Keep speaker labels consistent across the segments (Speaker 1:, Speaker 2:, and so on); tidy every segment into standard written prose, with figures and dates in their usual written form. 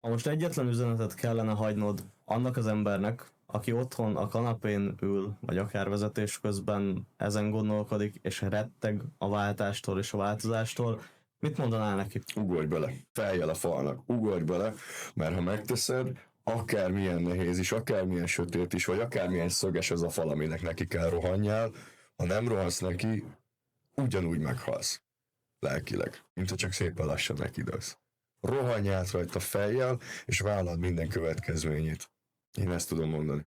Speaker 1: Ha most egyetlen üzenetet kellene hagynod annak az embernek, aki otthon a kanapén ül, vagy akár vezetés közben ezen gondolkodik, és retteg a váltástól és a változástól, mit mondanál neki?
Speaker 2: Ugorj bele, fejjel a falnak, ugorj bele, mert ha megteszed, akármilyen nehéz is, akármilyen sötét is, vagy akármilyen szöges az a fal, aminek neki kell rohanjál, ha nem rohansz neki, ugyanúgy meghalsz. Lelkileg, mint ha csak szépen lassan nekidőlsz. Rohanj át rajta fejjel, és vállald minden következményét. Én ezt tudom mondani.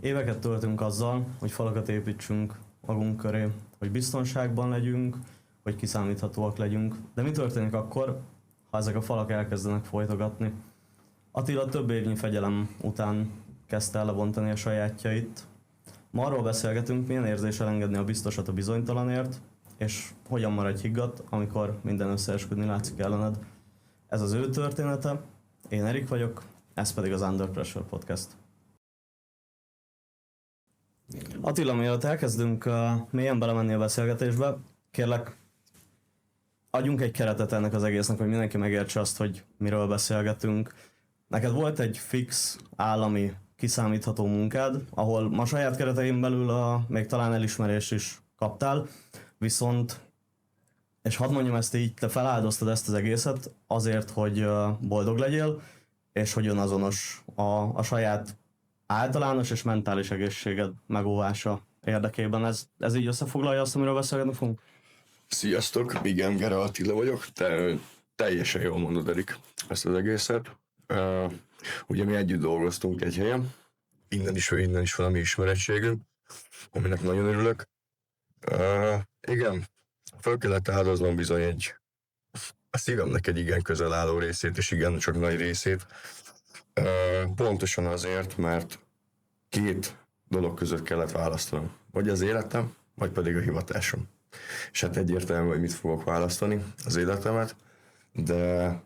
Speaker 1: Éveket töltünk azzal, hogy falakat építsünk magunk köré, hogy biztonságban legyünk, hogy kiszámíthatóak legyünk. De mi történik akkor, ha ezek a falak elkezdenek folytogatni? Attila több évnyi fegyelem után kezdte el lebontani a sajátjait. Ma arról beszélgetünk, milyen érzés elengedni a biztosat a bizonytalanért, és hogyan maradj higgadt, amikor minden összeesküdni látszik ellened. Ez az ő története, én Erik vagyok, ez pedig az Under Pressure Podcast. Attila, mielőtt elkezdünk mélyen belemenni a beszélgetésbe, kérlek, adjunk egy keretet ennek az egésznek, hogy mindenki megértse azt, hogy miről beszélgetünk. Neked volt egy fix, állami, kiszámítható munkád, ahol ma saját keretein belül még talán elismerést is kaptál, viszont, és hadd mondjam ezt így, te feláldoztad ezt az egészet azért, hogy boldog legyél, és hogy önazonos a saját általános és mentális egészséged megóvása érdekében. Ez így összefoglalja azt, amiről beszélgetni fogunk?
Speaker 2: Sziasztok, igen, Gere Attila vagyok, te teljesen jól mondod, Erik, ezt az egészet. Ugye mi együtt dolgoztunk egy helyen, innen is valami ismerettségünk, aminek nagyon örülök. Igen, fel kellett áldoznom bizony a szívemnek egy igen közel álló részét, és igen, csak nagy részét. Pontosan azért, mert két dolog között kellett választanom. Vagy az életem, vagy pedig a hivatásom. És hát egyértelmű, hogy mit fogok választani, az életemet, de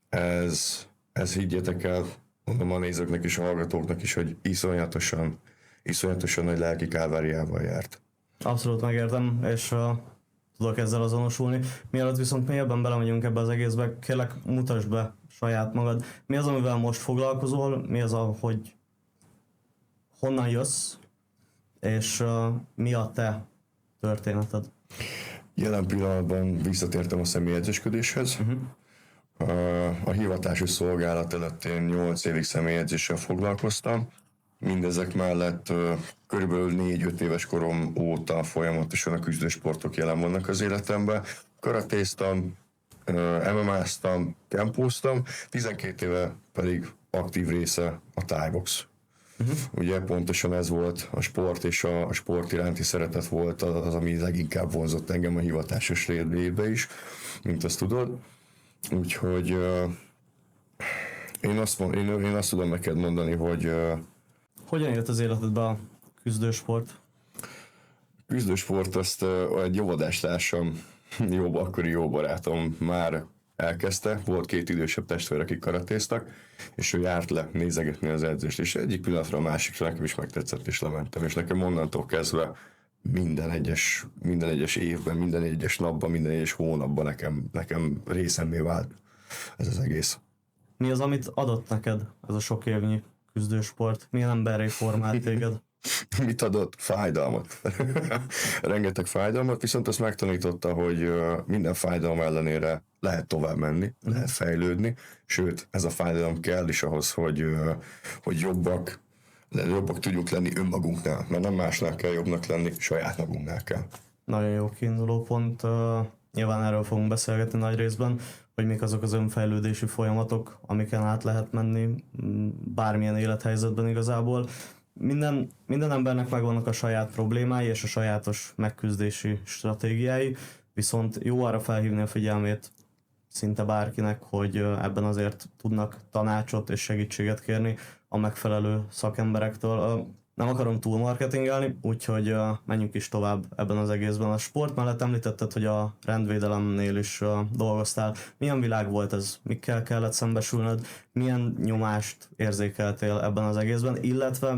Speaker 2: ez higgyétek el, mondom a nézőknek és a hallgatóknak is, hogy iszonyatosan nagy lelki káváriával járt.
Speaker 1: Abszolút megértem, és tudok ezzel azonosulni. Mielőtt viszont mélyebben belemegyünk ebbe az egészbe, kérlek mutasd be saját magad. Mi az, amivel most foglalkozol, mi az, hogy honnan jössz, és mi a te történeted?
Speaker 2: Jelen pillanatban visszatértem a személyedzésködéshez. A hivatási szolgálat előtt én 8 évig személyedzéssel foglalkoztam. Mindezek mellett körülbelül 4-5 éves korom óta folyamatosan a küzdősportok jelen vannak az életemben. Karatéztam, MMA-ztam, kempóztam, 12 éve pedig aktív része a thai-box. Ugye pontosan ez volt a sport, és a sport iránti szeretet volt az, ami leginkább vonzott engem a hivatásos létbe is, mint azt tudod. Úgyhogy én azt tudom neked mondani, hogy...
Speaker 1: Hogyan jött az életedbe a küzdősport?
Speaker 2: Küzdősport azt egy óvodástársam, akkori jó barátom már elkezdte, volt 2 idősebb testvér, akik karatéztak, és ő járt le nézegetni az edzést, és egyik pillanatra a másikra nekem is megtetszett, és lementem, és nekem onnantól kezdve minden egyes évben, minden egyes napban, minden egyes hónapban nekem részemmé vált ez az egész.
Speaker 1: Mi az, amit adott neked ez a sok évnyi küzdősport? Milyen emberré formált téged?
Speaker 2: Mit adott? Fájdalmat. Rengeteg fájdalmat, viszont azt megtanította, hogy minden fájdalom ellenére lehet tovább menni, lehet fejlődni, sőt, ez a fájdalom kell is ahhoz, hogy jobbak tudjuk lenni önmagunknál, mert nem másnál kell jobbnak lenni, saját magunknál kell.
Speaker 1: Nagyon jó kiinduló pont. Nyilván erről fogunk beszélgetni nagy részben, hogy mik azok az önfejlődési folyamatok, amiken át lehet menni bármilyen élethelyzetben igazából. Minden embernek megvannak a saját problémái és a sajátos megküzdési stratégiái, viszont jó arra felhívni a figyelmét szinte bárkinek, hogy ebben azért tudnak tanácsot és segítséget kérni a megfelelő szakemberektől. Nem akarom túl marketingelni, úgyhogy menjünk is tovább ebben az egészben. A sport mellett említetted, hogy a rendvédelemnél is dolgoztál. Milyen világ volt ez? Mikkel kellett szembesülnöd? Milyen nyomást érzékeltél ebben az egészben? Illetve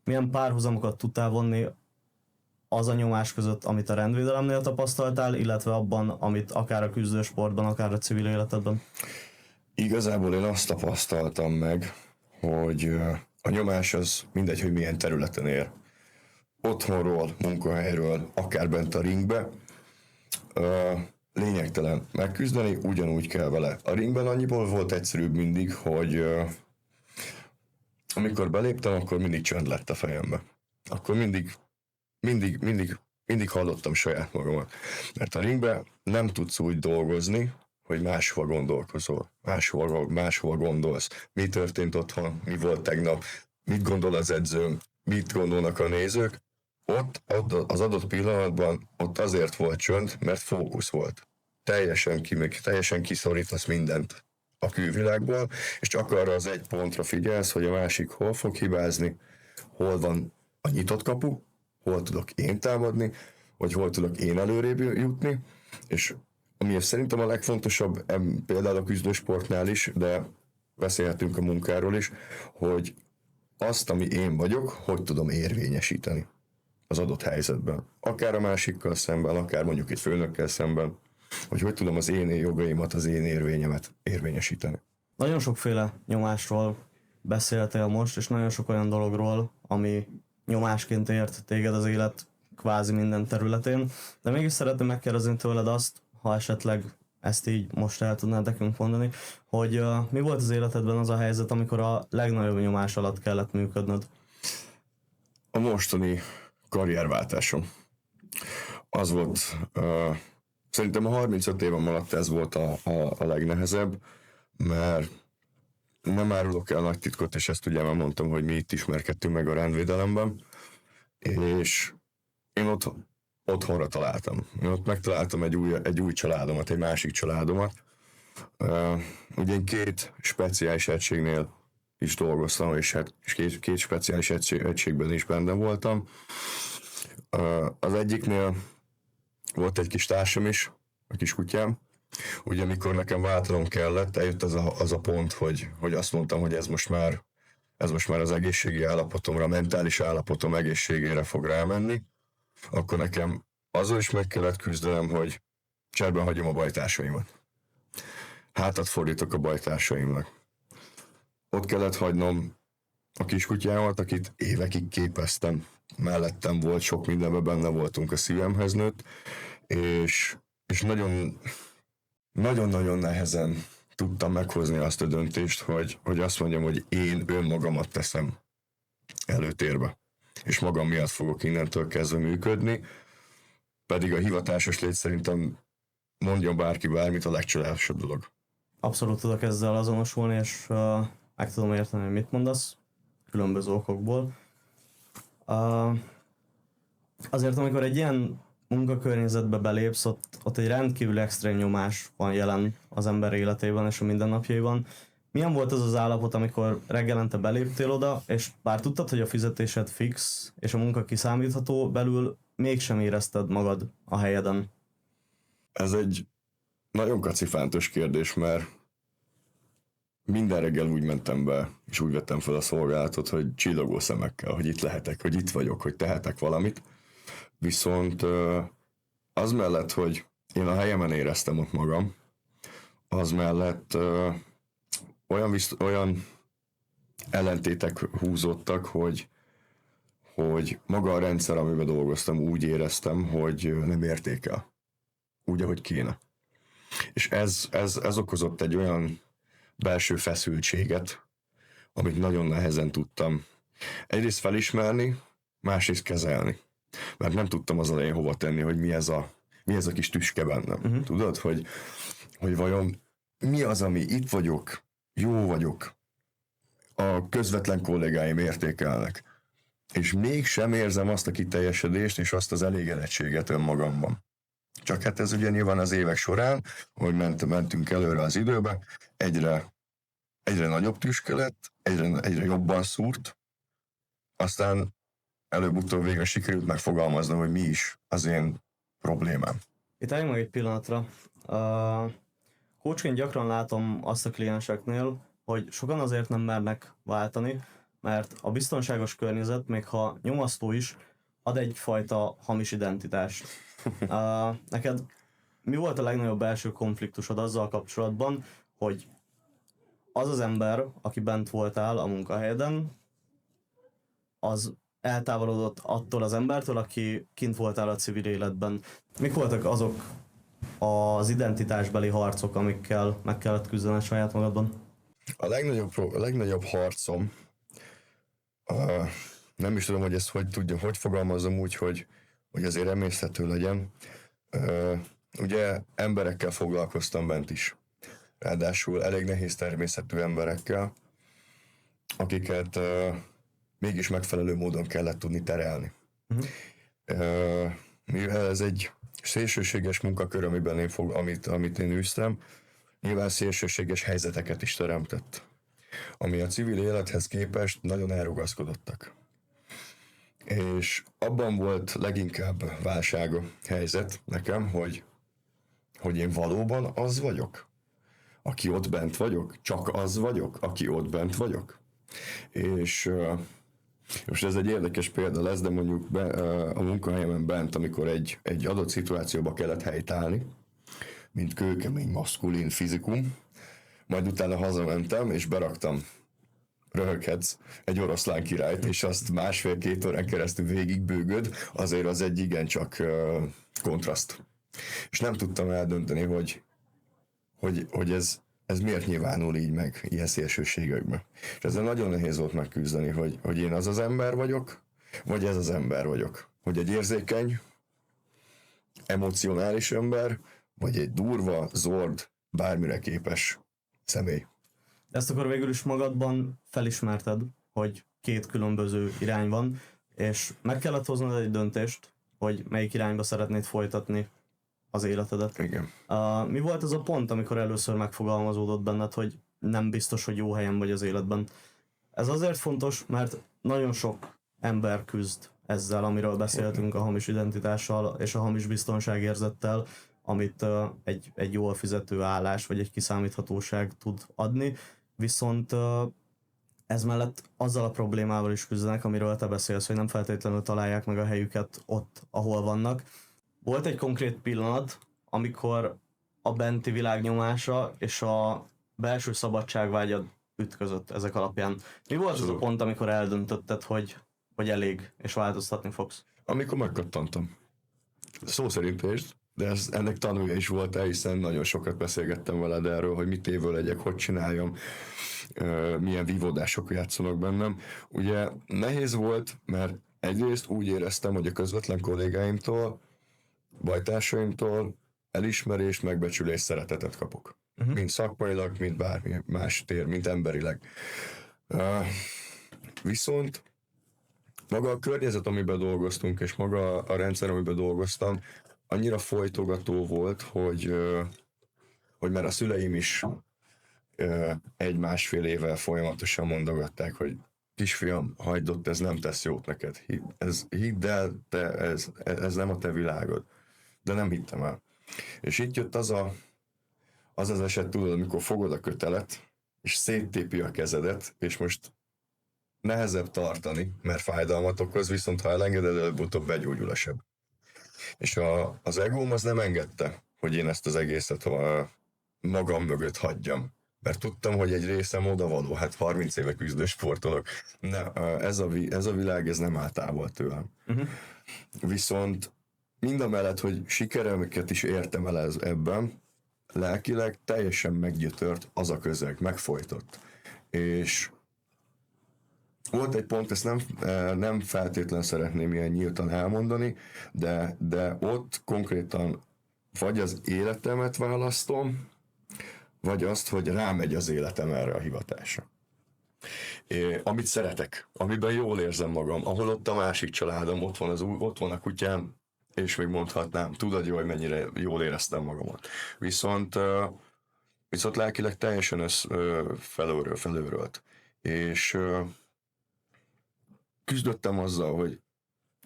Speaker 1: milyen párhuzamokat tudtál vonni az a nyomás között, amit a rendvédelemnél tapasztaltál, illetve abban, amit akár a küzdősportban, akár a civil életedben?
Speaker 2: Igazából én azt tapasztaltam meg, hogy a nyomás az mindegy, hogy milyen területen ér. Otthonról, munkahelyről, akár bent a ringbe, lényegtelen megküzdeni, ugyanúgy kell vele. A ringben annyiból volt egyszerűbb mindig, hogy amikor beléptem, akkor mindig csönd lett a fejembe. Akkor mindig hallottam saját magamat. Mert a ringben nem tudsz úgy dolgozni, hogy máshova gondolkozol, máshova gondolsz. Mi történt otthon, mi volt tegnap, mit gondol az edzőm, mit gondolnak a nézők. Ott az adott pillanatban ott azért volt csönd, mert fókusz volt. Teljesen kiszorítasz mindent a külvilágból, és csak arra az egy pontra figyelsz, hogy a másik hol fog hibázni, hol van a nyitott kapu, hol tudok én támadni, vagy hol tudok én előrébb jutni, és ami szerintem a legfontosabb, például a küzdősportnál is, de beszélhetünk a munkáról is, hogy azt, ami én vagyok, hogy tudom érvényesíteni az adott helyzetben. Akár a másikkal szemben, akár mondjuk egy főnökkel szemben, hogy tudom az én jogaimat, az én érvényemet érvényesíteni.
Speaker 1: Nagyon sokféle nyomásról beszéltél most, és nagyon sok olyan dologról, ami nyomásként ért téged az élet kvázi minden területén, de mégis szeretném megkérdezni tőled azt, ha esetleg ezt így most el tudnád nekünk mondani, hogy mi volt az életedben az a helyzet, amikor a legnagyobb nyomás alatt kellett működnöd?
Speaker 2: A mostani karrierváltásom. Az volt, szerintem a 35 évem alatt ez volt a legnehezebb, mert nem árulok el nagy titkot, és ezt ugye már mondtam, hogy mi itt ismerkedtünk meg a rendvédelemben, és én ott otthonra találtam. Én ott megtaláltam egy új családomat, egy másik családomat. Ugye én két speciális egységnél is dolgoztam, és két speciális egységben is benne voltam. Az egyiknél volt egy kis társam is, a kis kutyám. Ugye amikor nekem váltanom kellett, eljött az a pont, hogy azt mondtam, hogy ez most már az egészségi állapotomra, a mentális állapotom egészségére fog rámenni, akkor nekem azzal is meg kellett küzdenem, hogy cserben hagyom a bajtársaimat. Hátat fordítok a bajtársaimnak. Ott kellett hagynom a kiskutyámat, akit évekig képeztem. Mellettem volt, sok mindenben benne voltunk, a szívemhez nőtt, és nagyon-nagyon nehezen tudtam meghozni azt a döntést, hogy azt mondjam, hogy én önmagamat teszem előtérbe. És magam miatt fogok innentől kezdve működni, pedig a hivatásos lét szerintem mondjon bárki bármit, a legcsodálatosabb dolog.
Speaker 1: Abszolút tudok ezzel azonosulni, és meg tudom érteni, hogy mit mondasz, különböző okokból. Azért, amikor egy ilyen munkakörnyezetbe belépsz, ott egy rendkívül extrém nyomás van jelen az ember életében és a mindennapjaiban. Milyen volt az az állapot, amikor reggelente beléptél oda, és bár tudtad, hogy a fizetésed fix, és a munka kiszámítható, belül mégsem érezted magad a helyeden?
Speaker 2: Ez egy nagyon kacifántos kérdés, mert minden reggel úgy mentem be, és úgy vettem fel a szolgálatot, hogy csillogó szemekkel, hogy itt lehetek, hogy itt vagyok, hogy tehetek valamit. Viszont az mellett, hogy én a helyemen éreztem ott magam, az mellett olyan ellentétek húzódtak, hogy maga a rendszer, amiben dolgoztam, úgy éreztem, hogy nem értékel. Úgy, ahogy kéne. És ez okozott egy olyan belső feszültséget, amit nagyon nehezen tudtam egyrészt felismerni, másrészt kezelni. Mert nem tudtam az elején hova tenni, hogy mi ez a kis tüske bennem. Tudod, hogy vajon mi az, ami itt vagyok, jó vagyok, a közvetlen kollégáim értékelnek, és mégsem érzem azt a kiteljesedést és azt az elégedettséget önmagamban. Csak hát ez ugye nyilván az évek során, hogy mentünk előre az időbe, egyre nagyobb tüske lett, egyre jobban szúrt aztán előbb-utóbb végre sikerült megfogalmaznom, hogy mi is az én problémám.
Speaker 1: Itt álljunk meg egy pillanatra. Coachként gyakran látom azt a klienseknél, hogy sokan azért nem mernek váltani, mert a biztonságos környezet, még ha nyomasztó is, ad egyfajta hamis identitást. Neked mi volt a legnagyobb belső konfliktusod azzal kapcsolatban, hogy az az ember, aki bent voltál a munkahelyeden, az eltávolodott attól az embertől, aki kint voltál a civil életben. Mik voltak azok az identitásbeli harcok, amikkel meg kellett küzdened saját magadban?
Speaker 2: A legnagyobb harcom, nem is tudom, hogy ezt hogy fogalmazom úgy, hogy azért emészhető legyen. Ugye emberekkel foglalkoztam bent is. Ráadásul elég nehéz természetű emberekkel, akiket mégis megfelelő módon kellett tudni terelni. Mivel ez egy szélsőséges munkakör, amit én űztem, nyilván szélsőséges helyzeteket is teremtett, ami a civil élethez képest nagyon elrugaszkodottak. És abban volt leginkább válsága helyzet nekem, hogy én valóban az vagyok, aki ott bent vagyok, csak az vagyok, aki ott bent vagyok. És most ez egy érdekes példa lesz, de mondjuk a munkahelyemen bent, amikor egy adott szituációba kellett helytállni, mint kőkemény, maszkulin fizikum, majd utána hazamentem, és beraktam, röhöghetsz, egy oroszlán királyt, és azt 1,5-2 órán keresztül végigbőgöd, azért az egy igencsak kontraszt. És nem tudtam eldönteni, hogy ez miért nyilvánul így meg ilyen szélsőségekben. És ezzel nagyon nehéz volt megküzdeni, hogy én az az ember vagyok, vagy ez az ember vagyok. Hogy egy érzékeny, emocionális ember, vagy egy durva, zord, bármire képes személy.
Speaker 1: Ezt akkor végül is magadban felismerted, hogy két különböző irány van, és meg kellett hoznod egy döntést, hogy melyik irányba szeretnéd folytatni az életedet.
Speaker 2: Igen.
Speaker 1: Mi volt az a pont, amikor először megfogalmazódott benned, hogy nem biztos, hogy jó helyen vagy az életben? Ez azért fontos, mert nagyon sok ember küzd ezzel, amiről beszéltünk, a hamis identitással és a hamis biztonságérzettel, amit egy jól fizető állás vagy egy kiszámíthatóság tud adni, viszont ez mellett azzal a problémával is küzdenek, amiről te beszélsz, hogy nem feltétlenül találják meg a helyüket ott, ahol vannak. Volt egy konkrét pillanat, amikor a benti világ nyomása és a belső szabadságvágyad ütközött ezek alapján. Mi volt az a pont, amikor eldöntötted, hogy elég, és változtatni fogsz?
Speaker 2: Amikor megkattantam. Szó szerint értsd, de ennek tanulja is voltál, hiszen nagyon sokat beszélgettem veled erről, hogy mit évő legyek, hogy csináljam, milyen vívódások játszanak bennem. Ugye nehéz volt, mert egyrészt úgy éreztem, hogy a közvetlen kollégáimtól, bajtársaimtól elismerés, megbecsülés, szeretetet kapok. Mind szakmailag, mind bármi más tér, mind emberileg. Viszont maga a környezet, amiben dolgoztunk, és maga a rendszer, amiben dolgoztam, annyira folytogató volt, hogy már a szüleim is 1-1,5 éve folyamatosan mondogatták, hogy kisfiam, hagyd ott, ez nem tesz jót neked. Hidd el, ez nem a te világod. De nem hittem el. És itt jött az eset, tudod, amikor fogod a kötelet, és széttépi a kezedet, és most nehezebb tartani, mert fájdalmat okoz, viszont ha elengeded, előbb-utóbb begyógyul a seb. És az egóm az nem engedte, hogy én ezt az egészet magam mögött hagyjam. Mert tudtam, hogy egy részem odavaló, 30 éve küzdősportolok. Ez a világ, ez nem áll távol tőlem. Viszont mindamellett, hogy sikereket is értem el ebben, lelkileg teljesen meggyötört az a közeg, megfojtott. És volt egy pont, ezt nem feltétlen szeretném ilyen nyíltan elmondani, de ott konkrétan vagy az életemet választom, vagy azt, hogy rámegy az életem erre a hivatásra. Amit szeretek, amiben jól érzem magam, ahol ott a másik családom, ott van a kutyám, és még mondhatnám, tudod jó, hogy mennyire jól éreztem magamat. Viszont lelkileg teljesen felőrölt. És küzdöttem azzal, hogy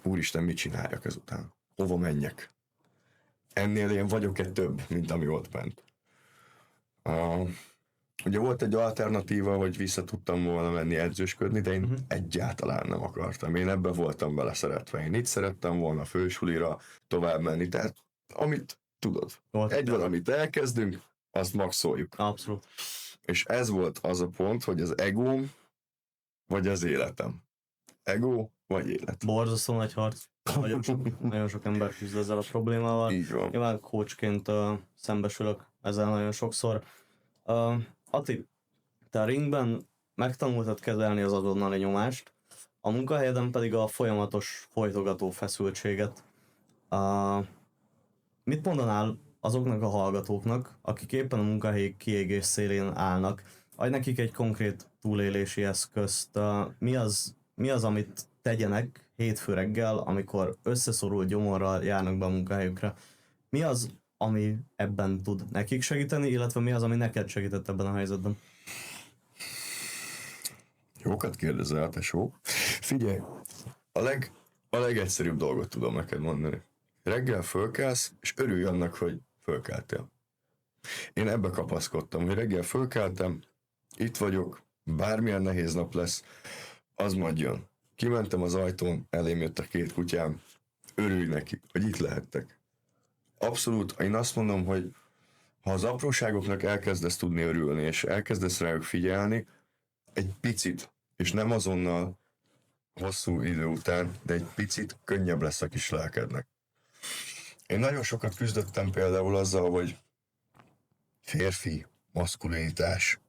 Speaker 2: úristen, mit csináljak ezután? Hova menjek? Ennél én vagyok-e több, mint ami ott bent? Ugye volt egy alternatíva, hogy vissza tudtam volna menni edzősködni, de én egyáltalán nem akartam. Én ebben voltam beleszeretve. Én itt szerettem volna fősulira tovább menni. Tehát amit tudod, valamit elkezdünk, azt maxoljuk.
Speaker 1: Abszolút.
Speaker 2: És ez volt az a pont, hogy az egóm, vagy az életem. Ego, vagy élet.
Speaker 1: Borzasztó nagy harc. Nagyon sok ember küzd ezzel a problémával.
Speaker 2: Így van.
Speaker 1: Nyilván coachként szembesülök ezzel nagyon sokszor. Ati, te a ringben megtanultad kezelni az azonnali nyomást, a munkahelyeden pedig a folyamatos, folytogató feszültséget. Mit mondanál azoknak a hallgatóknak, akik éppen a munkahelyi kiégés szélén állnak? Adj nekik egy konkrét túlélési eszközt. Mi az, amit tegyenek hétfő reggel, amikor összeszorult gyomorral járnak be a munkahelyükre? Mi az, ami ebben tud nekik segíteni, illetve mi az, ami neked segített ebben a helyzetben?
Speaker 2: Jókat kérdezel, tesó. Figyelj, a legegyszerűbb dolgot tudom neked mondani. Reggel fölkelsz, és örülj annak, hogy fölkeltél. Én ebbe kapaszkodtam, hogy reggel fölkeltem, itt vagyok, bármilyen nehéz nap lesz, az majd jön. Kimentem az ajtón, elém jött a 2 kutyám, örülj neki, hogy itt lehettek. Abszolút, én azt mondom, hogy ha az apróságoknak elkezdesz tudni örülni, és elkezdesz rájuk figyelni, egy picit, és nem azonnal hosszú idő után, de egy picit könnyebb lesz a kis lelkednek. Én nagyon sokat küzdöttem például azzal, hogy férfi, maszkulinitás.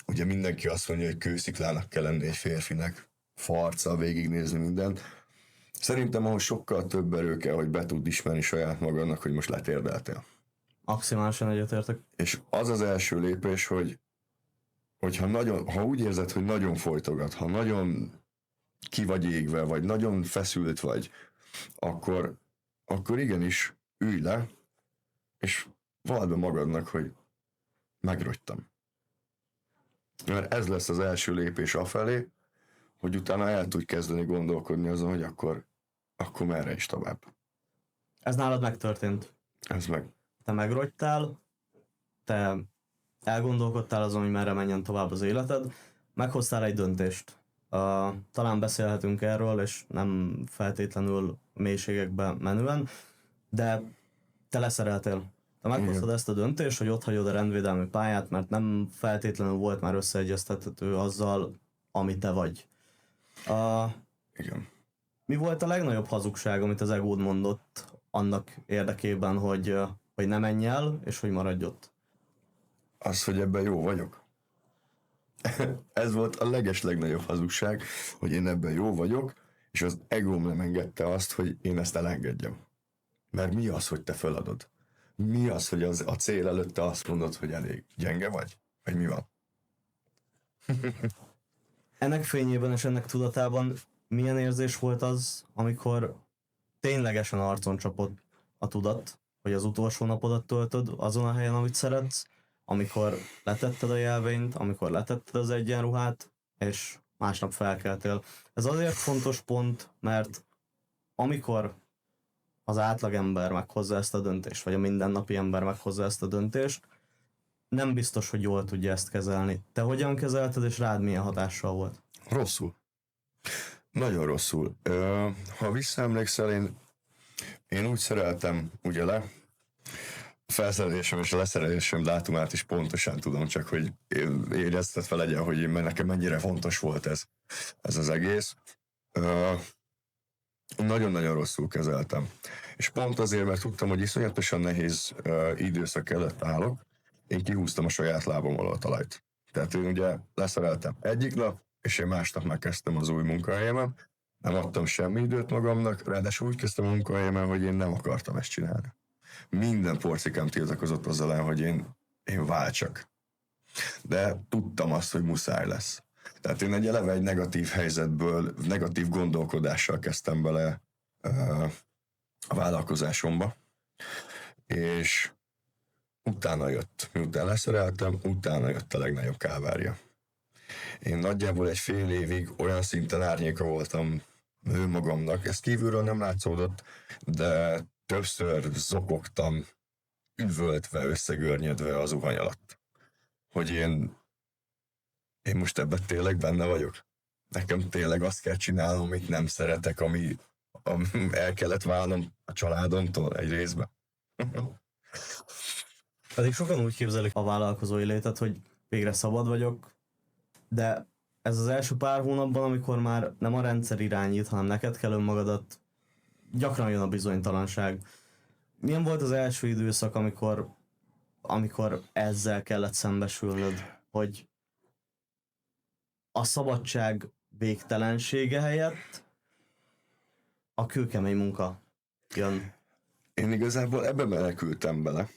Speaker 2: Ugye mindenki azt mondja, hogy kősziklának kell lenni egy férfinek, farccal végignézni mindent. Szerintem ahhoz sokkal több erő kell, hogy be tud ismerni saját magadnak, hogy most letérdeltél.
Speaker 1: Maximálisan egyetértek.
Speaker 2: És az az első lépés, hogy ha úgy érzed, hogy nagyon folytogat, ha nagyon ki vagy égve, vagy nagyon feszült vagy, akkor igenis ülj le, és vald be magadnak, hogy megrogytam. Mert ez lesz az első lépés afelé, hogy utána el tudj kezdeni gondolkodni azon, hogy akkor merre is tovább.
Speaker 1: Ez nálad megtörtént.
Speaker 2: Ez meg.
Speaker 1: Te megrogytál, te elgondolkodtál azon, hogy merre menjen tovább az életed, meghoztál egy döntést. Talán beszélhetünk erről, és nem feltétlenül mélységekbe menően, de te leszereltél. Te meghoztad ezt a döntést, hogy ott hagyod a rendvédelmi pályát, mert nem feltétlenül volt már összeegyeztethető azzal, ami te vagy.
Speaker 2: Igen.
Speaker 1: Mi volt a legnagyobb hazugság, amit az egód mondott annak érdekében, hogy ne menj el, és hogy maradj ott?
Speaker 2: Az, hogy ebben jó vagyok. Ez volt a legnagyobb hazugság, hogy én ebben jó vagyok, és az egóm nem engedte azt, hogy én ezt elengedjem. Mert mi az, hogy te feladod? Mi az, hogy a cél előtte azt mondod, hogy elég gyenge vagy? Vagy mi van?
Speaker 1: Ennek fényében és ennek tudatában milyen érzés volt az, amikor ténylegesen arcon csapott a tudat, hogy az utolsó napodat töltöd azon a helyen, amit szeretsz, amikor letetted a jelvényt, amikor letetted az egyenruhát, és másnap felkeltél. Ez azért fontos pont, mert amikor az átlagember meghozza ezt a döntést, vagy a mindennapi ember meghozza ezt a döntést, nem biztos, hogy jól tudja ezt kezelni. Te hogyan kezelted, és rád milyen hatással volt?
Speaker 2: Rosszul. Nagyon rosszul. Ha visszaemlékszel, én úgy szereltem ugye le, a felszerelésem és a leszerelésem dátumát is pontosan tudom, csak hogy éreztetve legyen, hogy nekem mennyire fontos volt ez az egész. Nagyon-nagyon rosszul kezeltem. És pont azért, mert tudtam, hogy iszonyatosan nehéz időszak előtt állok, én kihúztam a saját lábam alól a talajt. Tehát én ugye leszereltem egyik nap, és én másnap megkezdtem az új munkahelyemen, nem adtam semmi időt magamnak, ráadásul úgy kezdtem a munkahelyemen, hogy én nem akartam ezt csinálni. Minden porcikám tiltakozott azzal ellen, hogy én váltsak. De tudtam azt, hogy muszáj lesz. Tehát én eleve egy negatív helyzetből, negatív gondolkodással kezdtem bele a vállalkozásomba, és utána jött, miután leszereltem, utána jött a legnagyobb kávária. Én nagyjából egy fél évig olyan szinten árnyéka voltam önmagamnak. Ez kívülről nem látszódott, de többször zokogtam, üvöltve, összegörnyedve az zuhany alatt. Hogy én most ebben tényleg benne vagyok. Nekem tényleg azt kell csinálnom, amit nem szeretek, ami el kellett válnom a családomtól egy részben.
Speaker 1: Pedig sokan úgy képzelik a vállalkozói létet, hogy végre szabad vagyok, de ez az első pár hónapban, amikor már nem a rendszer irányít, hanem neked kell önmagadat, gyakran jön a bizonytalanság. Milyen volt az első időszak, amikor ezzel kellett szembesülnöd, hogy a szabadság végtelensége helyett a kőkemény munka jön?
Speaker 2: Én igazából ebbe menekültem bele.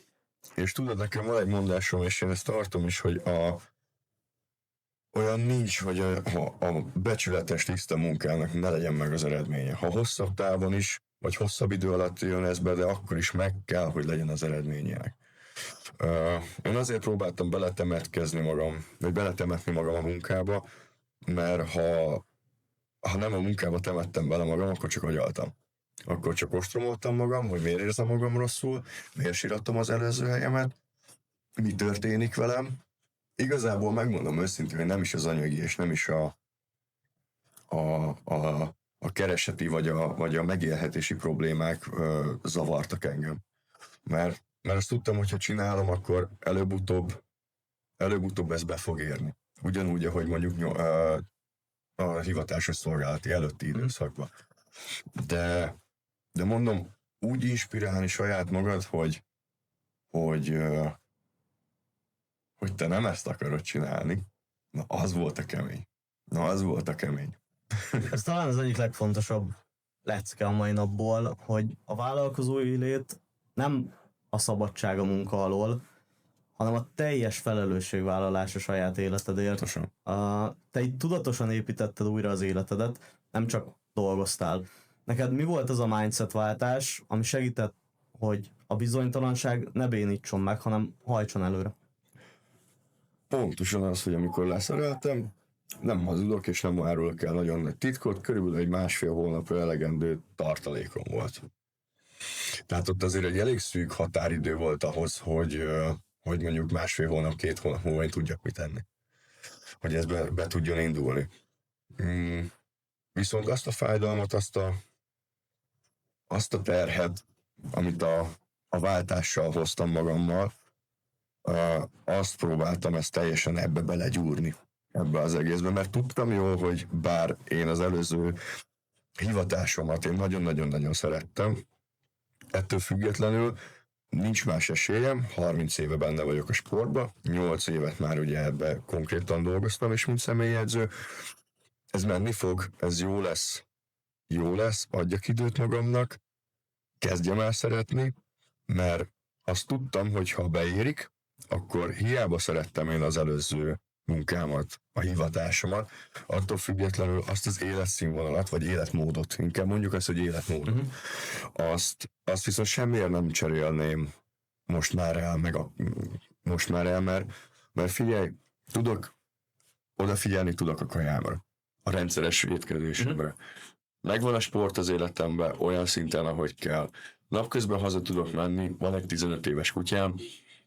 Speaker 2: És tudod, nekem van egy mondásom, és én ezt tartom is, hogy olyan nincs, hogy a becsületes tiszta munkának ne legyen meg az eredménye. Ha hosszabb távon is, vagy hosszabb idő alatt jön ez be, de akkor is meg kell, hogy legyen az eredménye. Én azért próbáltam beletemetkezni magam, vagy beletemetni magam a munkába, mert ha nem a munkába temettem bele magam, akkor csak agyaltam. Akkor csak ostromoltam magam, hogy miért érzem magam rosszul, miért sírattam az előző helyemet, mi történik velem. Igazából megmondom őszintén, hogy nem is az anyagi, és nem is a kereseti vagy a megélhetési problémák zavartak engem. Mert azt tudtam, hogy ha csinálom, akkor előbb-utóbb ez be fog érni. Ugyanúgy, ahogy mondjuk a hivatásos szolgálati előtti időszakban. De mondom, úgy inspirálni saját magad, hogy te nem ezt akarod csinálni, na az volt a kemény.
Speaker 1: Ez talán az egyik legfontosabb lecke a mai napból, hogy a vállalkozói lét nem a szabadság a munka alól, hanem a teljes felelősségvállalás a saját életedért. Te így tudatosan építetted újra az életedet, nem csak dolgoztál. Neked mi volt az a mindset váltás, ami segített, hogy a bizonytalanság ne bénítson meg, hanem hajtson előre?
Speaker 2: Pontosan az, hogy amikor leszereltem, nem hazudok és nem árulok el nagyon nagy titkot, körülbelül egy 1,5 hónapra elegendő tartalékom volt. Tehát ott azért egy elég szűk határidő volt ahhoz, hogy mondjuk 1,5 hónap, 2 hónap múlva én tudjak mit tenni. Hogy ez be tudjon indulni. Viszont azt a fájdalmat, azt a terhet, amit a váltással hoztam magammal, azt próbáltam ezt teljesen ebbe belegyúrni, ebbe az egészbe, mert tudtam jól, hogy bár én az előző hivatásomat én nagyon-nagyon-nagyon szerettem, ettől függetlenül nincs más esélyem, 30 éve benne vagyok a sportban, 8 évet már ugye ebbe konkrétan dolgoztam, és mint személyedző, ez menni fog, ez jó lesz, adjak időt magamnak, kezdjem el szeretni, mert azt tudtam, hogy ha beérik, akkor hiába szerettem én az előző munkámat, a hivatásomat, attól függetlenül azt az életszínvonalat, vagy életmódot, inkább mondjuk azt, hogy életmódot, azt viszont semmiért nem cserélném most már el, mert figyelj, odafigyelni tudok a kajámra, a rendszeres étkezésemre. Megvan a sport az életemben olyan szinten, ahogy kell. Napközben haza tudok menni, van egy 15 éves kutyám,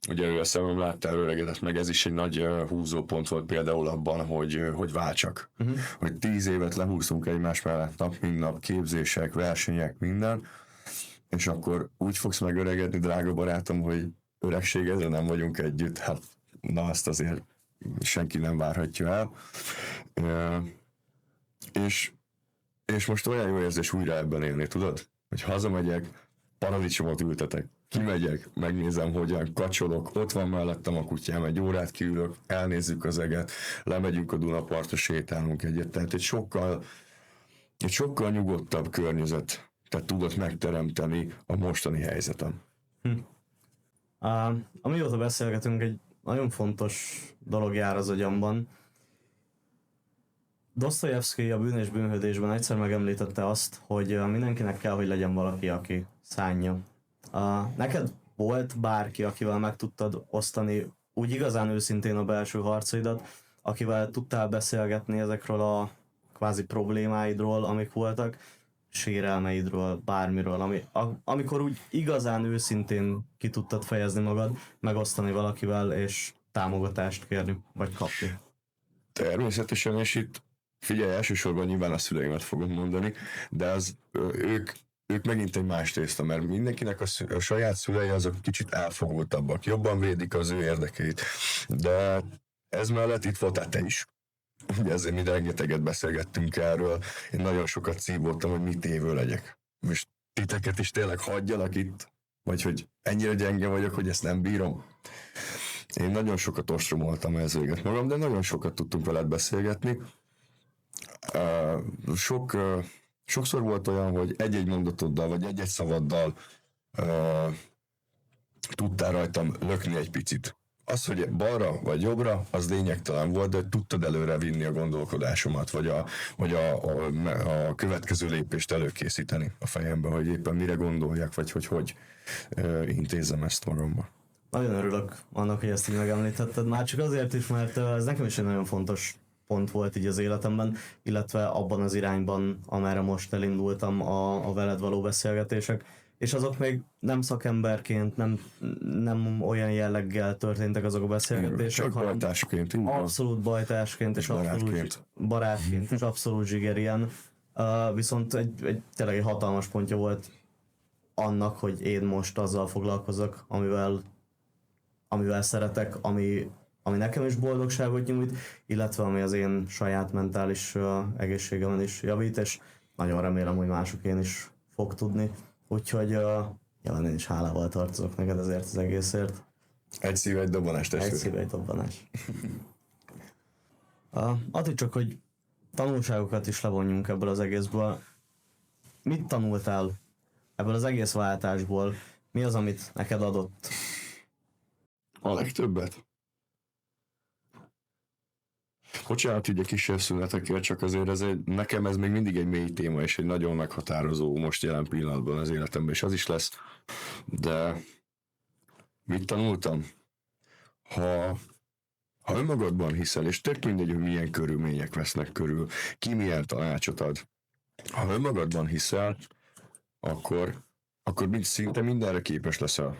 Speaker 2: ugye ő a szemem láttál, öregedett meg, ez is egy nagy húzópont volt például abban, hogy váltsak. Hogy 10 évet lehúztunk egymás mellett nap, mint nap, képzések, versenyek, minden, és akkor úgy fogsz megöregedni, drága barátom, hogy öregségedre nem vagyunk együtt, hát na azt azért senki nem várhatja el. És most olyan jó érzés újra ebben élni, tudod? Hogy hazamegyek, paradicsomot ültetek, kimegyek, megnézem, hogyan kacsolok, ott van mellettem a kutyám, egy órát kiülök, elnézzük az eget, lemegyünk a Dunapartra, sétálunk egyet. Tehát egy sokkal nyugodtabb környezet, tehát tudod megteremteni a mostani helyzetem.
Speaker 1: Amióta beszélgetünk, egy nagyon fontos dolog jár az agyamban. Dosztojevszkij a Bűn és bűnhődésben egyszer megemlítette azt, hogy mindenkinek kell, hogy legyen valaki, aki szánja. Neked volt bárki, akivel meg tudtad osztani úgy igazán őszintén a belső harcaidat, akivel tudtál beszélgetni ezekről a kvázi problémáidról, amik voltak, sérelmeidről, bármiről, amikor úgy igazán őszintén ki tudtad fejezni magad, megosztani valakivel, és támogatást kérni, vagy kapni.
Speaker 2: Természetesen, és itt figyelj, elsősorban nyilván a szüleimet fogom mondani, de ők megint egy más tészta, mert mindenkinek a saját szülei azok kicsit elfogultabbak, jobban védik az ő érdekeit, de ez mellett itt voltál te is. Ugye ezért mi rengeteget beszélgettünk erről, én nagyon sokat szívódtam, hogy mit évő legyek. Most titeket is tényleg hagyjalak itt, vagy hogy ennyire gyenge vagyok, hogy ezt nem bírom. Én nagyon sokat ostromoltam ez véget magam, de nagyon sokat tudtunk veled beszélgetni. Sokszor volt olyan, hogy egy-egy mondatoddal, vagy egy-egy szavaddal tudtál rajtam lökni egy picit. Az, hogy balra vagy jobbra, az lényegtelen volt, de tudtad előre vinni a gondolkodásomat, vagy a következő lépést előkészíteni a fejemben, hogy éppen mire gondoljak, vagy hogy intézem ezt magammal.
Speaker 1: Nagyon örülök annak, hogy ezt így megemlítetted, már csak azért is, mert ez nekem is egy nagyon fontos pont volt így az életemben, illetve abban az irányban, amerre most elindultam a veled való beszélgetések, és azok még nem szakemberként, nem olyan jelleggel történtek azok a beszélgetések,
Speaker 2: csak bajtásként,
Speaker 1: abszolút bajtásként, és abszolút barátként, és abszolút zsigerien. Viszont egy tényleg egy hatalmas pontja volt annak, hogy én most azzal foglalkozok, amivel szeretek, ami nekem is boldogságot nyújt, illetve ami az én saját mentális egészségemen is javít, és nagyon remélem, hogy másokén is fog tudni. Úgyhogy én is hálával tartozok neked ezért az egészért.
Speaker 2: Egy szív, egy dobbanás, testvér.
Speaker 1: Egy szív, egy dobbanás. Attól csak, hogy tanulságokat is levonjunk ebből az egészből. Mit tanultál ebből az egész váltásból? Mi az, amit neked adott?
Speaker 2: A legtöbbet? Bocsánat, ugye kisebb szünetekért, csak azért nekem ez még mindig egy mély téma, és egy nagyon meghatározó most jelen pillanatban az életemben, és az is lesz. De mit tanultam? Ha önmagadban hiszel, és tök mindegy, hogy milyen körülmények vesznek körül, ki milyen tanácsot ad. Ha önmagadban hiszel, akkor szinte mindenre képes leszel.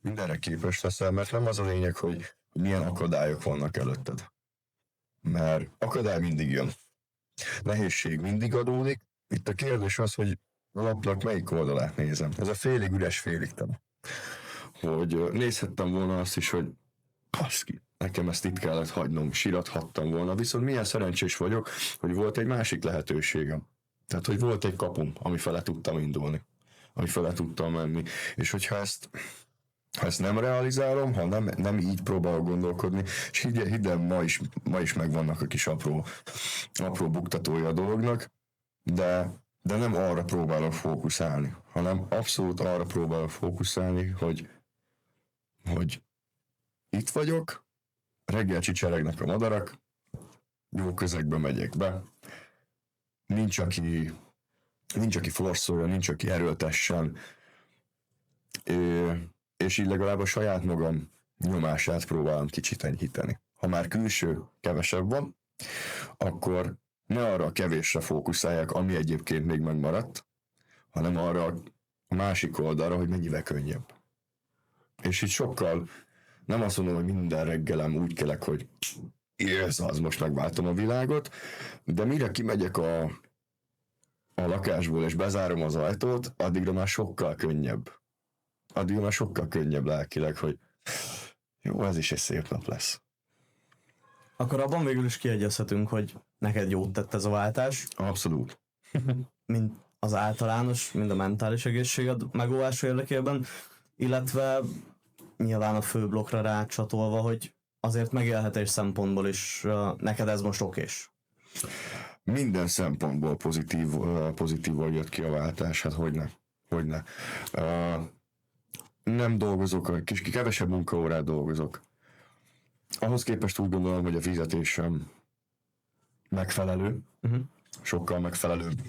Speaker 2: Mindenre képes leszel, mert nem az a lényeg, hogy milyen akadályok vannak előtted. Mert akadály mindig jön. Nehézség mindig adódik. Itt a kérdés az, hogy a lapnak melyik oldalát nézem. Ez a félig üres, félig tele. Hogy nézhettem volna azt is, hogy baszki, nekem ezt itt kellett hagynom, sirathattam volna, viszont milyen szerencsés vagyok, hogy volt egy másik lehetőségem. Tehát, hogy volt egy kapum, ami fele tudtam indulni, ami fele tudtam menni. És hogyha ha ezt nem realizálom, ha nem így próbálok gondolkodni, és hidd el, ma is megvannak a kis apró buktatója a dolognak, de nem arra próbálok fókuszálni, hanem abszolút arra próbálok fókuszálni, hogy itt vagyok, reggel csicseregnek a madarak, jó közegbe megyek be, nincs, aki forszolja, nincs, aki erőltessen, és így legalább a saját magam nyomását próbálom kicsit enyhíteni. Ha már külső kevesebb van, akkor ne arra a kevésre fókuszáljak, ami egyébként még megmaradt, hanem arra a másik oldalra, hogy mennyivel könnyebb. És így sokkal, nem azt mondom, hogy minden reggelem úgy kelek, hogy ez az, most megváltom a világot, de mire kimegyek a lakásból és bezárom az ajtót, addigra már sokkal könnyebb. Addigra már sokkal könnyebb lelkileg, hogy jó, ez is egy szép nap lesz.
Speaker 1: Akkor abban végül is kiegyezhetünk, hogy neked jót tett ez a váltás.
Speaker 2: Abszolút.
Speaker 1: Mind az általános, mind a mentális egészséged megóvása érdekében, illetve nyilván a fő blokkra rácsatolva, hogy azért megélhetés szempontból is neked ez most okés.
Speaker 2: Minden szempontból pozitívan jött ki a váltás, hát hogyne. Nem dolgozok, kevesebb munkaórát dolgozok. Ahhoz képest úgy gondolom, hogy a fizetésem megfelelő, sokkal megfelelőbb,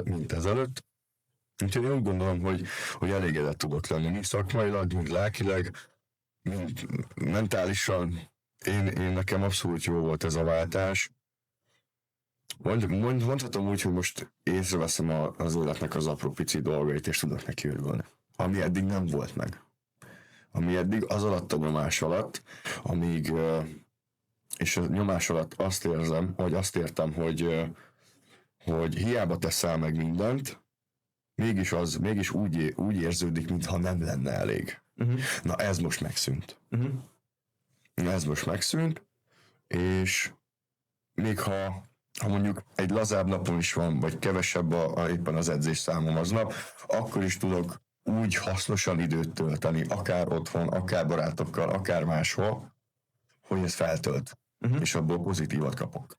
Speaker 2: mint ezelőtt. Úgyhogy én úgy gondolom, hogy elégedett tudok lenni, mind szakmailag, mind lelkileg, mind mentálisan, Én nekem abszolút jó volt ez a váltás. Mondhatom úgy, hogy most észreveszem az életnek az apró pici dolgait, és tudok neki örülni. Ami eddig nem volt meg. Ami eddig az alatt a nyomás alatt, amíg, és a nyomás alatt azt érzem, vagy azt értem, hogy hiába teszel meg mindent, mégis úgy érződik, mintha nem lenne elég. Na ez most megszűnt. Ez most megszűnt, és még ha mondjuk egy lazább napon is van, vagy kevesebb éppen az edzés számom aznap, akkor is tudok úgy hasznosan időt tölteni, akár otthon, akár barátokkal, akár máshol, hogy ez feltölt, és abból pozitívat kapok.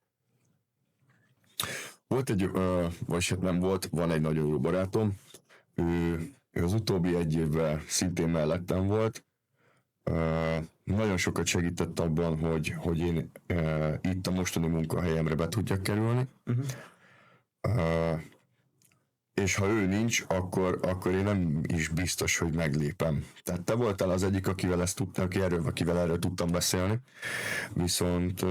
Speaker 2: Volt vagy hát nem volt, van egy nagyon jó barátom, ő az utóbbi egy évben szintén mellettem volt, nagyon sokat segített abban, hogy én itt a mostani munkahelyemre be tudjak kerülni. És ha ő nincs, akkor én nem is biztos, hogy meglépem. Tehát te voltál az egyik, akivel erről tudtam beszélni, viszont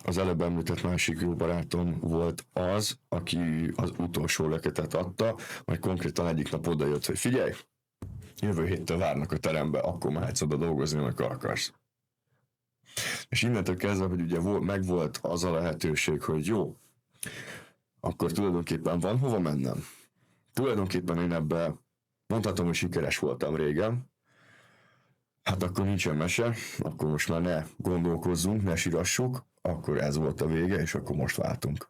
Speaker 2: az előbb említett másik jó barátom volt az, aki az utolsó löketet adta, majd konkrétan egyik nap odajött, hogy figyelj, jövő héttől várnak a terembe, akkor mehetsz oda dolgozni, amikor akarsz. És innentől kezdve, hogy ugye megvolt az a lehetőség, hogy jó, akkor tulajdonképpen van hova mennem. Tulajdonképpen én ebben mondhatom, hogy sikeres voltam régen. Hát akkor nincsen mese, akkor most már ne gondolkozzunk, ne sírassuk, akkor ez volt a vége, és akkor most váltunk.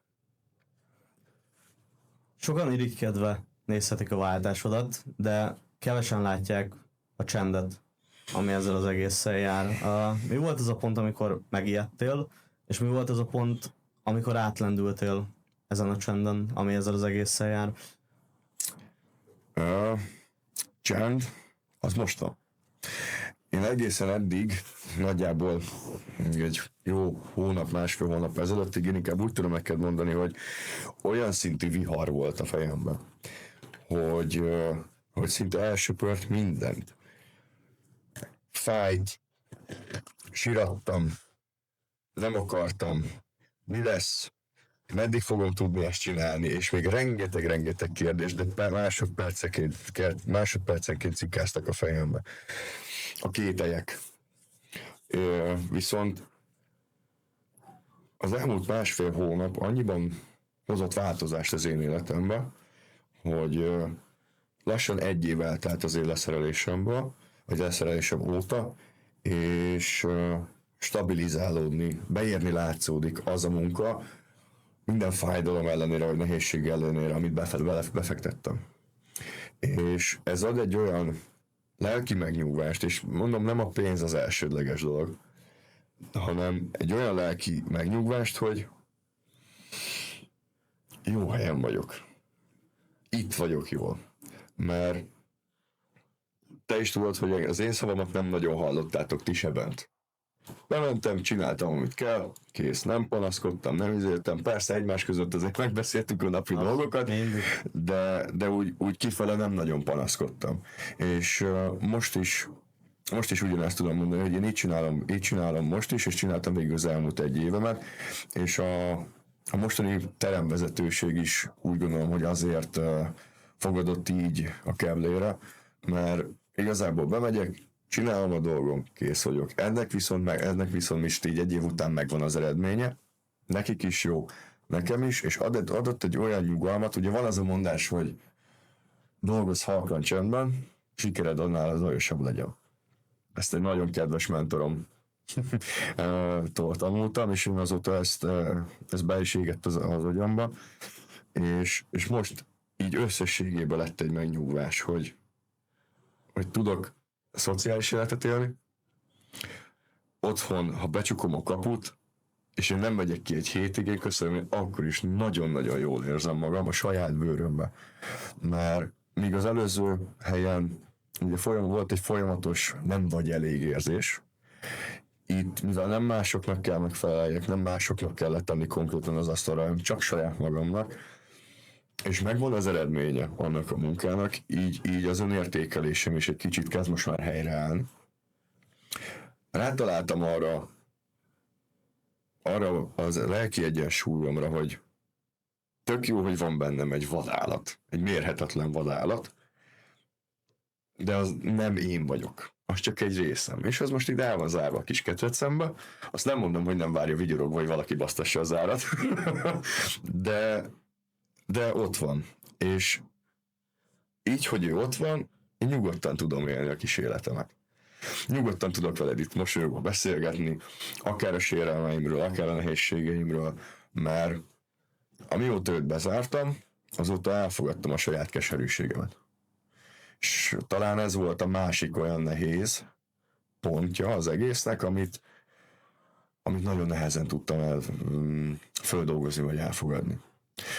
Speaker 1: Sokan irigykedve nézhetik a váltásodat, de kevesen látják a csendet, ami ezzel az egésszel jár. Mi volt az a pont, amikor megijedtél, és mi volt az a pont, amikor átlendültél ezen a csenden, ami ezzel az egésszel jár?
Speaker 2: Csend, az most van. Én egészen eddig, nagyjából egy jó hónap, másfél hónap ezelőttig, én inkább úgy tudom neked mondani, hogy olyan szintű vihar volt a fejemben, hogy szinte elsöpört mindent. Fájt, sirattam, nem akartam, mi lesz, meddig fogom tudni ezt csinálni, és még rengeteg kérdés, de másodpercenként cikáztak a fejembe. A kételyek. Viszont az elmúlt másfél hónap annyiban hozott változást az én életembe, hogy lassan egy év eltelt az én leszerelésemből, vagy leszerelésem óta, és stabilizálódni, beérni látszódik az a munka, minden fájdalom ellenére, vagy nehézség ellenére, amit befektettem. És ez ad egy olyan lelki megnyugvást, és mondom, nem a pénz az elsődleges dolog, hanem egy olyan lelki megnyugvást, hogy jó helyen vagyok. Itt vagyok jól. Mert te is tudod, hogy az én szavamat nem nagyon hallottátok ti se bent. Bementem, csináltam, amit kell, kész, nem panaszkodtam, nem izéltem. Persze egymás között azért megbeszéltük a napi dolgokat, de úgy kifele nem nagyon panaszkodtam. És most is ugyanezt tudom mondani, hogy én így csinálom most is, és csináltam végül az elmúlt egy évemet, és a mostani teremvezetőség is úgy gondolom, hogy azért fogadott így a keblére, mert igazából bemegyek, csinálom a dolgom, kész vagyok. Ennek viszont is így egy év után megvan az eredménye, nekik is jó, nekem is, és adott egy olyan nyugalmat, ugye van az a mondás, hogy dolgozz halkan csendben, sikered annál az olyosabb legyen. Ezt egy nagyon kedves mentorom tanultam, és én azóta ezt be is égett az agyamba, és most így összességében lett egy megnyugvás, hogy tudok szociális életet élni, otthon, ha becsukom a kaput, és én nem megyek ki egy hétig, én köszönöm, akkor is nagyon-nagyon jól érzem magam a saját bőrömbe. Mert míg az előző helyen ugye volt egy folyamatos nem vagy elég érzés, itt, mivel nem másoknak kell megfeleljek, nem másoknak kell letenni konkrétan az asztalra, hanem csak saját magamnak, és megvan az eredménye annak a munkának, így az önértékelésem is egy kicsit kezd most már helyreállni. Rátaláltam arra, arra az lelki egyensúlyomra, hogy tök jó, hogy van bennem egy vadállat, egy mérhetetlen vadállat, de az nem én vagyok. Az csak egy részem. És az most ide el van zárva a kis ketrecembe. Azt nem mondom, hogy nem várja vigyorogva, hogy valaki basztassa a zárat. de ott van. És így, hogy ő ott van, én nyugodtan tudom élni a kis életemet. Nyugodtan tudok veled itt mosolyogva beszélgetni, akár a sérelmeimről, akár a nehézségeimről, mert amióta őt bezártam, azóta elfogadtam a saját keserűségemet. És talán ez volt a másik olyan nehéz pontja az egésznek, amit nagyon nehezen tudtam földolgozni vagy elfogadni.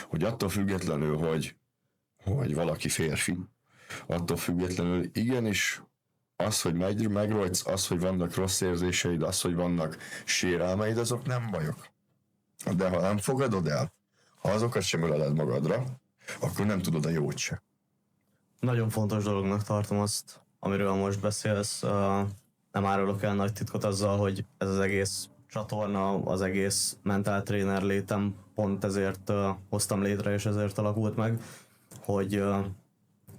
Speaker 2: Hogy attól függetlenül, hogy valaki férfi, attól függetlenül igenis az, hogy megrojtsz, az, hogy vannak rossz érzéseid, az, hogy vannak sérelmeid, azok nem bajok. De ha nem fogadod el, ha azokat sem öleled magadra, akkor nem tudod a jót se.
Speaker 1: Nagyon fontos dolognak tartom azt, amiről most beszélsz. Nem árulok el nagy titkot azzal, hogy ez az egész csatorna, az egész mentál tréner létem pont ezért hoztam létre, és ezért alakult meg, hogy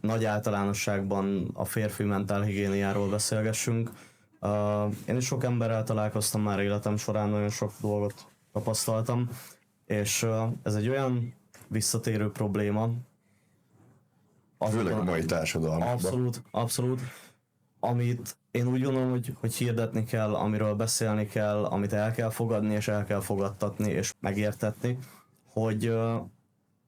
Speaker 1: nagy általánosságban a férfi mentálhigiéniáról beszélgessünk. Én is sok emberrel találkoztam már életem során, nagyon sok dolgot tapasztaltam, és ez egy olyan visszatérő probléma,
Speaker 2: főleg a mai társadalomban.
Speaker 1: Abszolút. Amit én úgy gondolom, hogy hirdetni kell, amiről beszélni kell, amit el kell fogadni, és el kell fogadtatni, és megértetni, hogy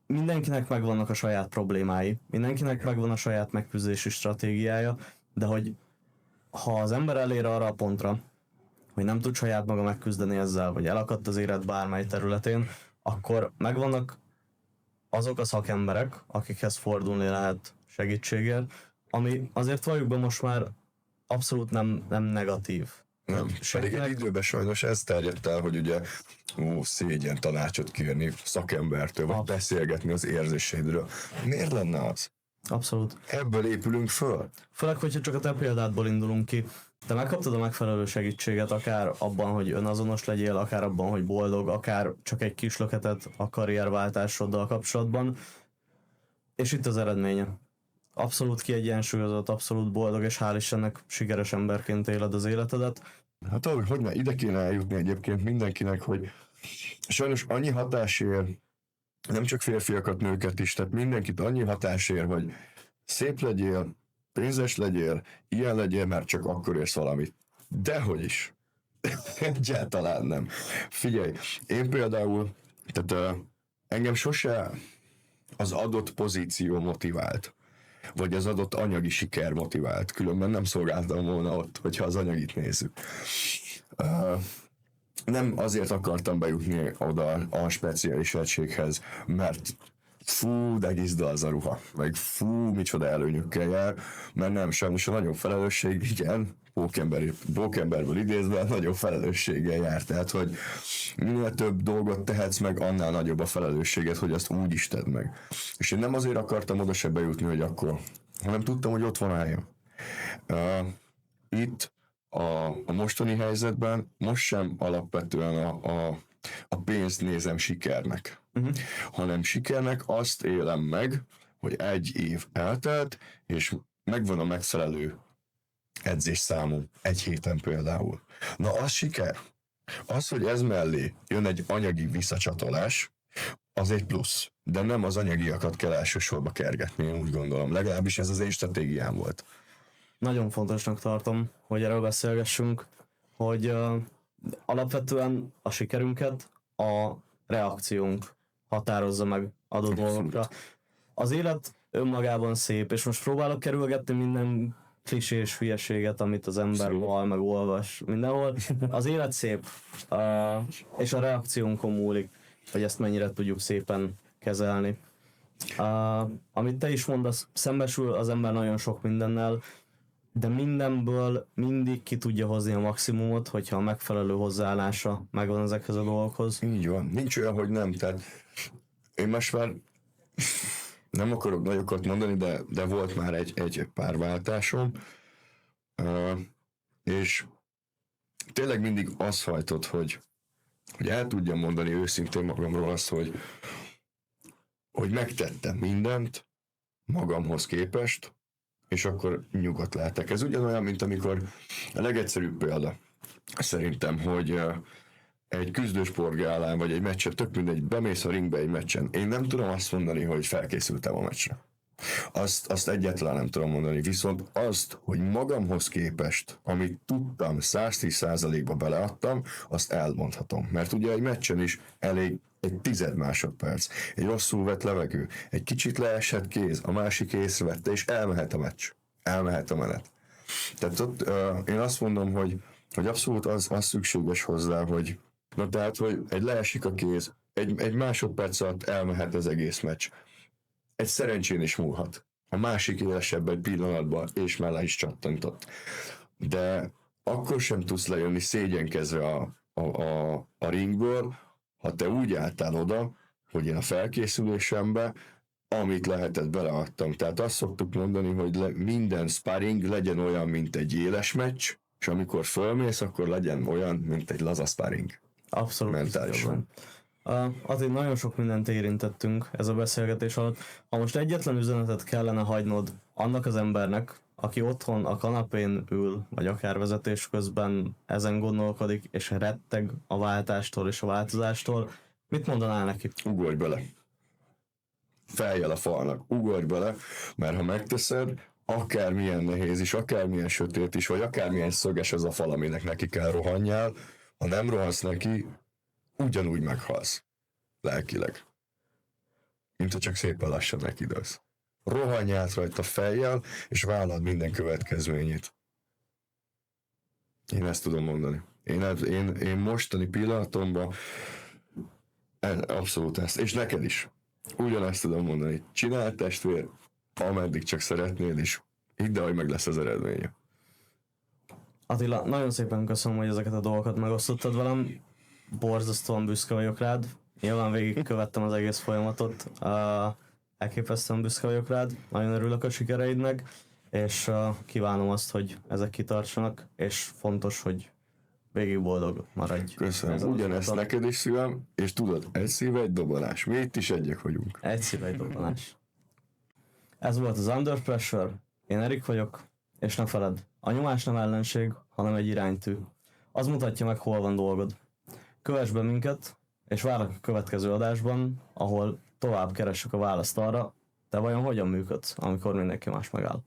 Speaker 1: mindenkinek megvannak a saját problémái, mindenkinek megvan a saját megküzdési stratégiája, de hogy ha az ember elér arra a pontra, hogy nem tud saját maga megküzdeni ezzel, vagy elakadt az élet bármely területén, akkor megvannak azok a szakemberek, akikhez fordulni lehet segítségért, ami azért valljuk be most már abszolút nem negatív.
Speaker 2: Nem, pedig egy időben sajnos ez terjedt el, hogy ugye szégyen tanácsot kérni szakembertől, vagy beszélgetni az érzéseidről. Miért lenne az?
Speaker 1: Abszolút.
Speaker 2: Ebből épülünk föl.
Speaker 1: Főleg, hogyha csak a te példádból indulunk ki. Te megkaptad a megfelelő segítséget, akár abban, hogy önazonos legyél, akár abban, hogy boldog, akár csak egy kis löketet a karrierváltásoddal kapcsolatban. És itt az eredménye. Abszolút kiegyensúlyozott, abszolút boldog, és hál' Istennek sikeres emberként éled az életedet.
Speaker 2: Hát hogy már ide kéne eljutni egyébként mindenkinek, hogy sajnos annyi hatás ér, nem csak férfiakat, nőket is, tehát mindenkit annyi hatás ér, hogy szép legyél, pénzes legyél, ilyen legyél, mert csak akkor érsz valamit. Dehogy is. Egyáltalán nem. Figyelj, én például, tehát engem sose az adott pozíció motivált, vagy az adott anyagi siker motivált. Különben nem szolgáltam volna ott, hogyha az anyagit nézzük. Nem azért akartam bejutni oda a speciális egységhez, mert fú, de gizda az a ruha, meg fú, micsoda előnyökkel jár, mert nem, sajnos a nagyobb felelősség, igen, Pókemberből idézve, nagyobb felelősséggel jár, tehát, hogy minél több dolgot tehetsz meg, annál nagyobb a felelősséget, hogy azt úgy is tedd meg. És én nem azért akartam oda se bejutni, hogy akkor, hanem tudtam, hogy ott van álljam. Itt a mostani helyzetben most sem alapvetően a pénzt nézem sikernek, hanem sikernek azt élem meg, hogy egy év eltelt, és megvan a megfelelő edzésszámú egy héten például. Na, az siker. Az, hogy ez mellé jön egy anyagi visszacsatolás, az egy plusz. De nem az anyagiakat kell elsősorba kergetni, én úgy gondolom. Legalábbis ez az én stratégiám volt.
Speaker 1: Nagyon fontosnak tartom, hogy erről beszélgessünk, hogy alapvetően a sikerünket a reakciónk határozza meg adott dolgokra. Az élet önmagában szép, és most próbálok kerülgetni minden klisés hülyeséget, amit az ember hall, meg olvas mindenhol. Az élet szép, és a reakciónkon múlik, hogy ezt mennyire tudjuk szépen kezelni. Amit te is mondasz, szembesül az ember nagyon sok mindennel, de mindenből mindig ki tudja hozni a maximumot, hogyha a megfelelő hozzáállása megvan ezekhez a dolgokhoz.
Speaker 2: Így van. Nincs olyan, hogy nem. Tehát én most már nem akarok nagyokat mondani, de volt már egy pár váltásom, és tényleg mindig az hajtott, hogy hogy el tudjam mondani őszintén magamról azt, hogy megtettem mindent magamhoz képest, és akkor nyugodt lehetek. Ez ugyanolyan, mint amikor a legegyszerűbb példa szerintem, hogy egy küzdősport gálán, vagy egy meccsen, tök mindegy, bemész a ringbe egy meccsen. Én nem tudom azt mondani, hogy felkészültem a meccsre. Azt egyáltalán nem tudom mondani, viszont azt, hogy magamhoz képest, amit tudtam, 110%-ba beleadtam, azt elmondhatom. Mert ugye egy meccsen is elég egy 10 másodperc, egy rosszul vett levegő, egy kicsit leesett kéz, a másik észrevette, és elmehet a meccs. Elmehet a menet. Tehát ott én azt mondom, hogy abszolút az szükséges hozzá, hogy na tehát, hogy egy leesik a kéz, egy másodperc alatt elmehet az egész meccs. Egy szerencsén is múlhat. A másik élesebb egy pillanatban, és már le is csattantott. De akkor sem tudsz lejönni szégyenkezve a ringből, ha te úgy álltál oda, hogy én a felkészülésembe, amit lehetett, beleadtam. Tehát azt szoktuk mondani, hogy minden sparring legyen olyan, mint egy éles meccs, és amikor fölmész, akkor legyen olyan, mint egy laza sparring.
Speaker 1: Abszolút.
Speaker 2: Mentálisan.
Speaker 1: Azért nagyon sok mindent érintettünk ez a beszélgetés alatt. Ha most egyetlen üzenetet kellene hagynod annak az embernek, aki otthon a kanapén ül, vagy akár vezetés közben ezen gondolkodik, és retteg a váltástól és a változástól, mit mondanál neki?
Speaker 2: Ugorj bele. Fejjel a falnak, ugorj bele, mert ha megteszed, akármilyen nehéz is, akármilyen sötét is, vagy akármilyen szöges az a fal, aminek neki kell rohanjál, ha nem rohansz neki, ugyanúgy meghalsz. Lelkileg. Mint ha csak szépen lassan nekidőlsz. Rohanj át rajta fejjel, és vállald minden következményét. Én ezt tudom mondani. Én mostani pillanatomban abszolút ezt. És neked is. Ugyanezt tudom mondani. Csináld, testvér, ameddig csak szeretnél is. Hidd el, hogy meg lesz az eredménye.
Speaker 1: Attila, nagyon szépen köszönöm, hogy ezeket a dolgokat megosztottad velem. Borzasztóan büszke vagyok rád. Nyilván végigkövettem az egész folyamatot. Elképesztően büszke vagyok rád. Nagyon örülök a sikereidnek, és kívánom azt, hogy ezek kitartsanak, és fontos, hogy végig boldog maradj.
Speaker 2: Köszönöm. Ugyanezt neked is szívem, és tudod, egy szív, egy dobolás. Mi itt is egyek vagyunk.
Speaker 1: Egy szív, egy dobolás. Ez volt az Under Pressure. Én Erik vagyok, és ne feledd, a nyomás nem ellenség, hanem egy iránytű. Az mutatja meg, hol van dolgod. Kövess be minket, és várlak a következő adásban, ahol tovább keressük a választ arra, te vajon hogyan működsz, amikor mindenki más megáll.